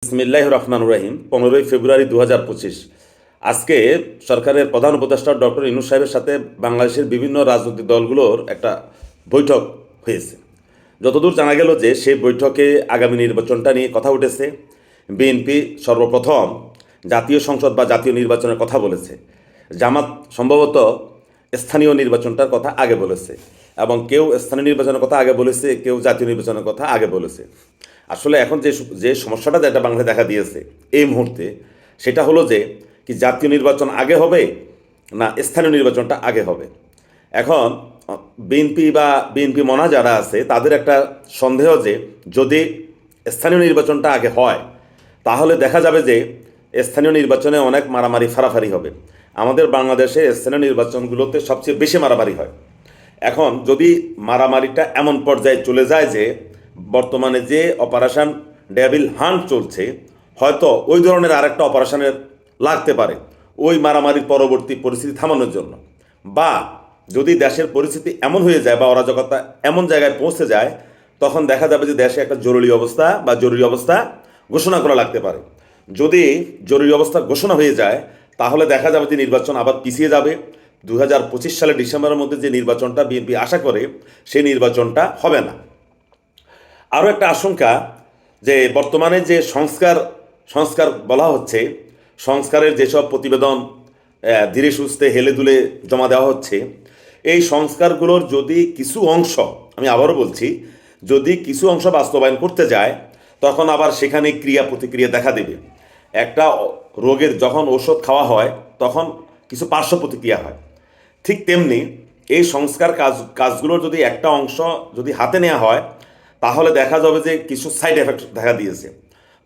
বিসমিল্লাহির রহমানির রহিম। 15 ফেব্রুয়ারি 2025 আজকে সরকারের প্রধান উপদেষ্টা ডক্টর ইউনূস সাহেবের সাথে বাংলাদেশের বিভিন্ন রাজনৈতিক দলগুলোর একটা বৈঠক হয়েছে। যতদূর জানা গেল যে সেই বৈঠকে আগামী নির্বাচনটা নিয়ে কথা উঠেছে। বিএনপি সর্বপ্রথম জাতীয় সংসদ বা জাতীয় নির্বাচনের কথা বলেছে। জামাত সম্ভবত স্থানীয় নির্বাচনটার কথা আগে বলেছে, এবং কেউ স্থানীয় নির্বাচনের কথা আগে বলেছে, কেউ জাতীয় নির্বাচনের কথা আগে বলেছে। আসলে এখন যে যে সমস্যাটা যেটা বাংলাদেশে দেখা দিয়েছে এই মুহূর্তে, সেটা হলো যে কি জাতীয় নির্বাচন আগে হবে না স্থানীয় নির্বাচনটা আগে হবে। এখন বিএনপি মনা যারা আছে তাদের একটা সন্দেহ যে যদি স্থানীয় নির্বাচনটা আগে হয় তাহলে দেখা যাবে যে স্থানীয় নির্বাচনে অনেক মারামারি ফারাফারি হবে। আমাদের বাংলাদেশে স্থানীয় নির্বাচনগুলোতে সবচেয়ে বেশি মারামারি হয়। এখন যদি মারামারিটা এমন পর্যায়ে চলে যায় যে বর্তমানে যে অপারেশন ডেভিল হান্ট চলছে, হয়তো ওই ধরনের আরেকটা অপারেশনের লাগতে পারে ওই মারামারির পরবর্তী পরিস্থিতি থামানোর জন্য, বা যদি দেশের পরিস্থিতি এমন হয়ে যায় বা অরাজকতা এমন জায়গায় পৌঁছে যায়, তখন দেখা যাবে যে দেশে একটা জরুরি অবস্থা ঘোষণা করা লাগতে পারে। যদি জরুরি অবস্থা ঘোষণা হয়ে যায় তাহলে দেখা যাবে যে নির্বাচন আবার পিছিয়ে যাবে। 2025 সালের ডিসেম্বরের মধ্যে যে নির্বাচনটা বিএনপি আশা করে সেই নির্বাচনটা হবে না। আরও একটা আশঙ্কা যে বর্তমানে যে সংস্কার বলা হচ্ছে, সংস্কারের যেসব প্রতিবেদন ধীরে সুস্থে হেলে দুলে জমা দেওয়া হচ্ছে, এই সংস্কারগুলোর যদি কিছু অংশ, আমি আবারও বলছি, যদি কিছু অংশ বাস্তবায়ন করতে যায় তখন আবার সেখানে ক্রিয়া প্রতিক্রিয়া দেখা দেবে। একটা রোগের যখন ঔষধ খাওয়া হয় তখন কিছু পার্শ্ব প্রতিক্রিয়া হয়, ঠিক তেমনি এই সংস্কার কাজগুলোর যদি একটা অংশ যদি হাতে নেওয়া হয় তাহলে দেখা যাবে যে কিছু সাইড এফেক্ট দেখা দিয়েছে।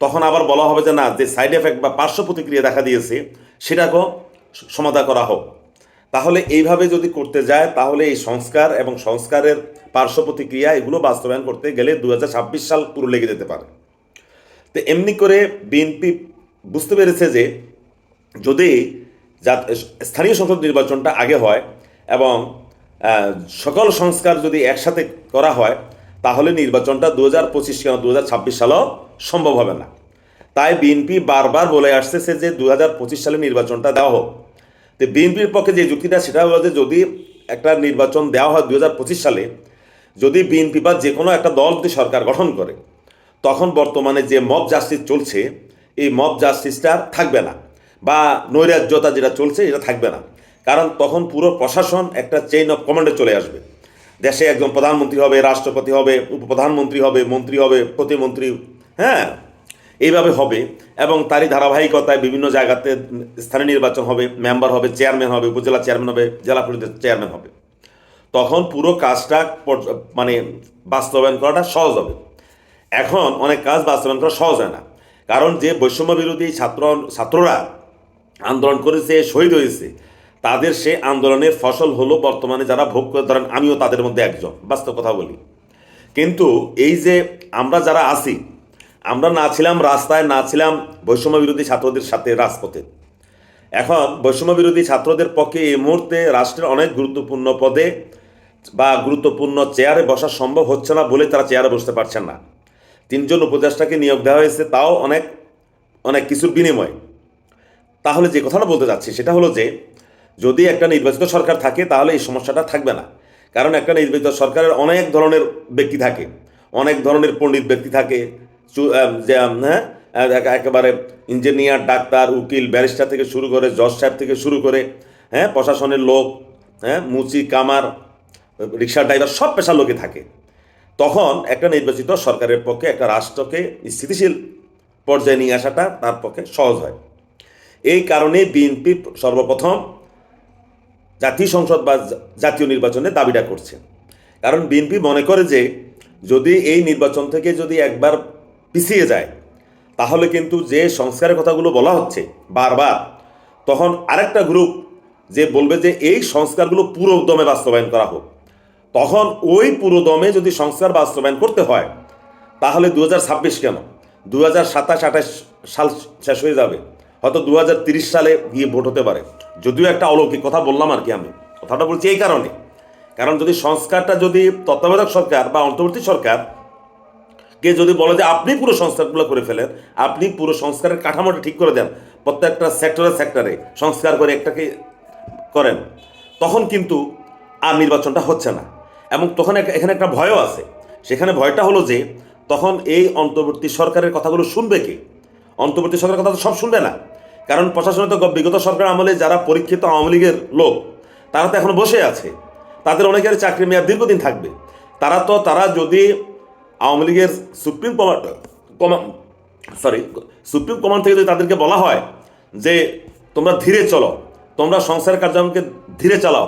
তখন আবার বলা হবে যে না, যে সাইড এফেক্ট বা পার্শ্ব প্রতিক্রিয়া দেখা দিয়েছে সেটাকেও সমাধা করা হোক। তাহলে এইভাবে যদি করতে যায় তাহলে এই সংস্কার এবং সংস্কারের পার্শ্ব প্রতিক্রিয়া এগুলো বাস্তবায়ন করতে গেলে 2026 সাল পুরো লেগে যেতে পারে। তো এমনি করে বিএনপি বুঝতে পেরেছে যে যদি স্থানীয় সংসদ নির্বাচনটা আগে হয় এবং সকল সংস্কার যদি একসাথে করা হয় তাহলে নির্বাচনটা 2025 কেন 2026 সালেও সম্ভব হবে না। তাই বিএনপি বারবার বলে আসতেছে যে 2025 সালে নির্বাচনটা দেওয়া হোক। তো বিএনপির পক্ষে যে যুক্তিটা সেটা হলো যে যদি একটা নির্বাচন দেওয়া হয় 2025 সালে, যদি বিএনপি বা যে কোনো একটা দল যদি সরকার গঠন করে, তখন বর্তমানে যে মব জাস্টিস চলছে এই মব জাস্টিসটা থাকবে না, বা নৈরাজ্যতা যেটা চলছে এটা থাকবে না। কারণ তখন পুরো প্রশাসন একটা চেইন অফ কমান্ডে চলে আসবে। দেশে একজন প্রধানমন্ত্রী হবে, রাষ্ট্রপতি হবে, উপপ্রধানমন্ত্রী হবে, মন্ত্রী হবে, প্রতিমন্ত্রী, হ্যাঁ, এইভাবে হবে। এবং তারই ধারাবাহিকতায় বিভিন্ন জায়গাতে স্থানীয় নির্বাচন হবে, মেম্বার হবে, চেয়ারম্যান হবে, উপজেলা চেয়ারম্যান হবে, জেলা পরিষদের চেয়ারম্যান হবে। তখন পুরো কাজটা মানে বাস্তবায়ন করাটা সহজ হবে। এখন অনেক কাজ বাস্তবায়ন করা সহজ হয় না, কারণ যে বৈষম্য বিরোধী ছাত্ররা আন্দোলন করেছে, শহীদ হয়েছে, তাদের সে আন্দোলনের ফসল হলো বর্তমানে যারা ভোগ করে, ধরেন আমিও তাদের মধ্যে একজন, বাস্তব কথা বলি। কিন্তু এই যে আমরা যারা আছি, আমরা না ছিলাম রাস্তায়, না ছিলাম বৈষম্য বিরোধী ছাত্রদের সাথে রাজপথে। এখন বৈষম্য বিরোধী ছাত্রদের পক্ষে এই মুহূর্তে রাষ্ট্রের অনেক গুরুত্বপূর্ণ পদে বা গুরুত্বপূর্ণ চেয়ারে বসা সম্ভব হচ্ছে না বলে তারা চেয়ারে বসতে পারছেন না। 3জন উপদেষ্টাকে নিয়োগ দেওয়া হয়েছে, তাও অনেক অনেক কিছুর বিনিময়। তাহলে যে কথাটা বলতে যাচ্ছি সেটা হলো যে যদি একটা নির্বাচিত সরকার থাকে তাহলে এই সমস্যাটা থাকবে না। কারণ একটা নির্বাচিত সরকারের অনেক ধরনের ব্যক্তি থাকে, অনেক ধরনের পণ্ডিত ব্যক্তি থাকে, যে হ্যাঁ একেবারে ইঞ্জিনিয়ার, ডাক্তার, উকিল, ব্যারিস্টার থেকে শুরু করে, জজ সাহেব থেকে শুরু করে, হ্যাঁ, প্রশাসনের লোক, হ্যাঁ, মুচি, কামার, রিক্সা ড্রাইভার, সব পেশার লোকে থাকে। তখন একটা নির্বাচিত সরকারের পক্ষে একটা রাষ্ট্রকে স্থিতিশীল পর্যায়ে নিয়ে আসাটা তার পক্ষে সহজ হয়। এই কারণে বিএনপি সর্বপ্রথম জাতীয় সংসদ বা জাতীয় নির্বাচনে দাবিটা করছে। কারণ বিএনপি মনে করে যে যদি এই নির্বাচন থেকে যদি একবার পিছিয়ে যায় তাহলে কিন্তু যে সংস্কারের কথাগুলো বলা হচ্ছে বারবার, তখন আরেকটা গ্রুপ যে বলবে যে এই সংস্কারগুলো পুরো দমে বাস্তবায়ন করা হোক। তখন ওই পুরো দমে যদি সংস্কার বাস্তবায়ন করতে হয় তাহলে 2026 কেন 2027-28 সাল শেষ হয়ে যাবে, হয়তো 2030 সালে গিয়ে ভোট হতে পারে। যদিও একটা অলৌকিক কথা বললাম আর কি, আমি কথাটা বলছি এই কারণে, কারণ যদি সংস্কারটা যদি তত্ত্বাবধায়ক সরকার বা অন্তর্বর্তী সরকার কে যদি বলে যে আপনি পুরো সংস্কারগুলো করে ফেলেন, আপনি পুরো সংস্কারের কাঠামোটা ঠিক করে দেন, প্রত্যেকটা সেক্টরে সংস্কার করে একটাকে করেন, তখন কিন্তু আর নির্বাচনটা হচ্ছে না। এবং তখন এখানে একটা ভয়ও আছে। সেখানে ভয়টা হলো যে তখন এই অন্তর্বর্তী সরকারের কথাগুলো শুনবে কে? অন্তর্বর্তী সরকারের কথা তো সব শুনবে না, কারণ প্রশাসনে তো বিগত সরকার আমলে যারা পরীক্ষিত আওয়ামী লীগের লোক তারা তো এখন বসে আছে, তাদের অনেকের চাকরি মেয়াদ দীর্ঘদিন থাকবে। তারা যদি আওয়ামী লীগের সুপ্রিম কমান্ড থেকে যদি তাদেরকে বলা হয় যে তোমরা ধীরে চলো, তোমরা সংস্কার কার্যক্রমকে ধীরে চালাও,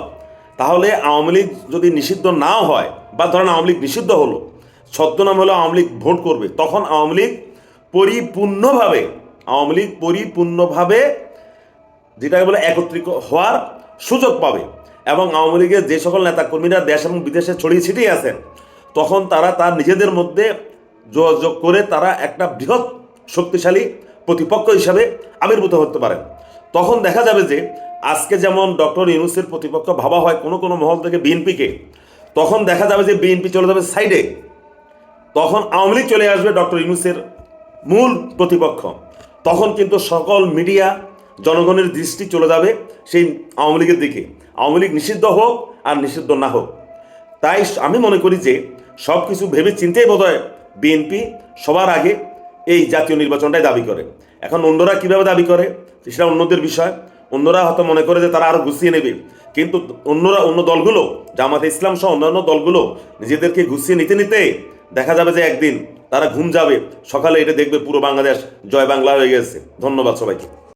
তাহলে আওয়ামী লীগ যদি নিষিদ্ধ নাও হয়, বা ধরেন আওয়ামী লীগ নিষিদ্ধ হলো, ছদ্মনাম হলো আওয়ামী লীগ ভোট করবে, তখন আওয়ামী লীগ পরিপূর্ণভাবে যেটাকে বলে একত্রিত হওয়ার সুযোগ পাবে। এবং আওয়ামী লীগের যে সকল নেতাকর্মীরা দেশ এবং বিদেশে ছড়িয়ে ছিটিয়ে আছেন, তখন তারা তার নিজেদের মধ্যে যোগাযোগ করে তারা একটা বৃহৎ শক্তিশালী প্রতিপক্ষ হিসাবে আবির্ভূত হতে পারেন। তখন দেখা যাবে যে আজকে যেমন ডক্টর ইউনূসের প্রতিপক্ষ ভাবা হয় কোনো কোনো মহল থেকে বিএনপিকে, তখন দেখা যাবে যে বিএনপি চলে যাবে সাইডে, তখন আওয়ামী লীগ চলে আসবে ডক্টর ইউনূসের মূল প্রতিপক্ষ। তখন কিন্তু সকল মিডিয়া, জনগণের দৃষ্টি চলে যাবে সেই আওয়ামী লীগের দিকে, আওয়ামী লীগ নিষিদ্ধ হোক আর নিষিদ্ধ না হোক। তাই আমি মনে করি যে সব কিছু ভেবে চিন্তেই বোধহয় বিএনপি সবার আগে এই জাতীয় নির্বাচনটাই দাবি করে। এখন অন্যরা কীভাবে দাবি করে সেটা অন্যদের বিষয়। অন্যরা হয়তো মনে করে যে তারা আরও গুছিয়ে নেবে, কিন্তু অন্য দলগুলো, জামাতে ইসলাম সহ অন্যান্য দলগুলো নিজেদেরকে গুছিয়ে নিতে নিতে দেখা যাবে যে একদিন তারা ঘুম যাবে, সকালে এটা দেখবে পুরো বাংলাদেশ জয় বাংলা হয়ে গেছে। ধন্যবাদ সবাইকে।